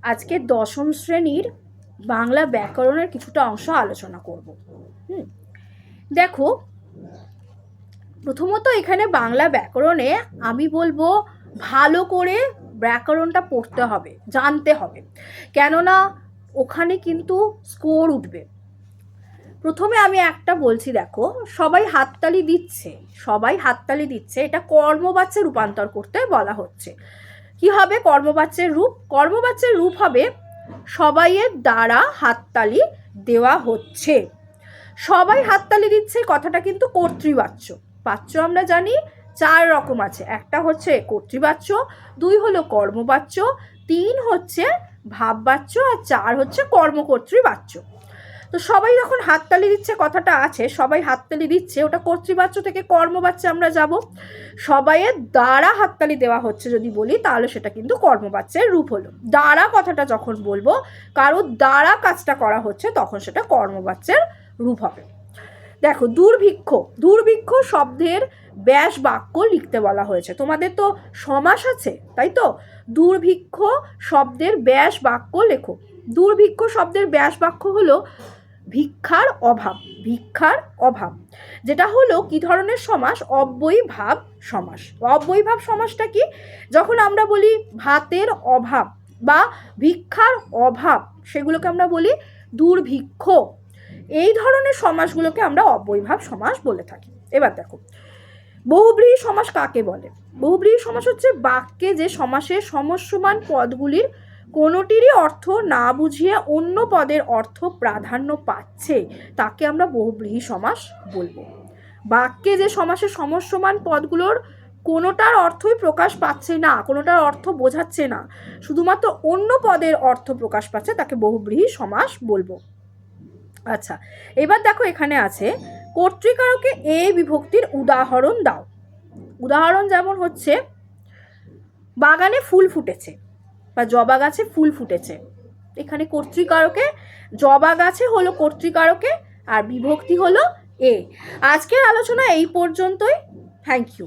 আজকে দশম শ্রেণীর বাংলা ব্যাকরণের কিছুটা অংশ আলোচনা করব। দেখো, প্রথমত এখানে বাংলা ব্যাকরণে আমি বলবো ভালো করে ব্যাকরণটা পড়তে হবে, জানতে হবে, কেননা ওখানে কিন্তু স্কোর উঠবে। প্রথমে আমি একটা বলছি, দেখো, সবাই হাততালি দিচ্ছে, সবাই হাততালি দিচ্ছে, এটা কর্মবাচ্যে রূপান্তর করতে বলা হচ্ছে। কি হবে কর্মবাচ্যের রূপ? কর্মবাচ্যের রূপ হবে সবাইয়ের দ্বারা হাততালি দেওয়া হচ্ছে। সবাই হাততালি দিচ্ছে কথাটা কিন্তু কর্তৃবাচ্য। বাচ্য আমরা জানি 4 রকম আছে। একটা হচ্ছে কর্তৃবাচ্য, 2 হলো কর্মবাচ্য, 3 হচ্ছে ভাববাচ্য, আর 4 হচ্ছে কর্মকর্তৃবাচ্য। তো সবাই যখন হাততালি দিচ্ছে কথাটা আছে, সবাই হাততালি দিচ্ছে, ওটা কর্তৃবাচ্য থেকে কর্মবাচ্যে আমরা যাব। সবাইয়ের দ্বারা হাততালি দেওয়া হচ্ছে যদি বলি, তাহলে সেটা কিন্তু কর্মবাচ্যের রূপ হলো। দ্বারা কথাটা যখন বলবো, কারোর দ্বারা কাজটা করা হচ্ছে, তখন সেটা কর্মবাচ্যের রূপ হবে। দেখো, দুর্ভিক্ষ, দুর্ভিক্ষ শব্দের ব্যাস বাক্য লিখতে বলা হয়েছে। তোমাদের তো সমাস আছে, তাই তো? দুর্ভিক্ষ শব্দের ব্যাস বাক্য লেখো। দুর্ভিক্ষ শব্দের ব্যাস বাক্য হলো ভিক্ষার অভাব। ভিক্ষার অভাব, যেটা হলো কি ধরনের সমাস? অব্যয়ীভাব সমাস। অব্যয়ীভাব সমাসটা কি? যখন আমরা বলি ভাতের অভাব বা ভিক্ষার অভাব, সেগুলোকে আমরা বলি দুর্ভিক্ষ। এই ধরনের সমাসগুলোকে আমরা অব্যয়ীভাব সমাস বলে থাকি। এবার দেখো, বহুব্রীহি সমাস কাকে বলে? বহুব্রীহি সমাস হচ্ছে বাক্যে যে সমাসের সমস্যমান পদগুলির কোনোটিরই অর্থ না বুঝিয়ে অন্য পদের অর্থ প্রাধান্য পাচ্ছে, তাকে আমরা বহুব্রীহি সমাস বলবো। বাক্যে যে সমাসের সমস্যমান পদগুলোর কোনোটার অর্থই প্রকাশ পাচ্ছে না, কোনোটার অর্থ বোঝাচ্ছে না, শুধুমাত্র অন্য পদের অর্থ প্রকাশ পাচ্ছে, তাকে বহুব্রীহি সমাস বলবো। আচ্ছা, এবার দেখো, এখানে আছে কর্তৃকারকে এ বিভক্তির উদাহরণ দাও। উদাহরণ যেমন হচ্ছে বাগানে ফুল ফুটেছে বা জবা গাছে ফুল ফুটেছে। এখানে কর্তৃকারকে, জবা গাছে হলো কর্তৃকারকে, আর বিভক্তি হলো এ। আজকের আলোচনা এই পর্যন্তই। Thank you.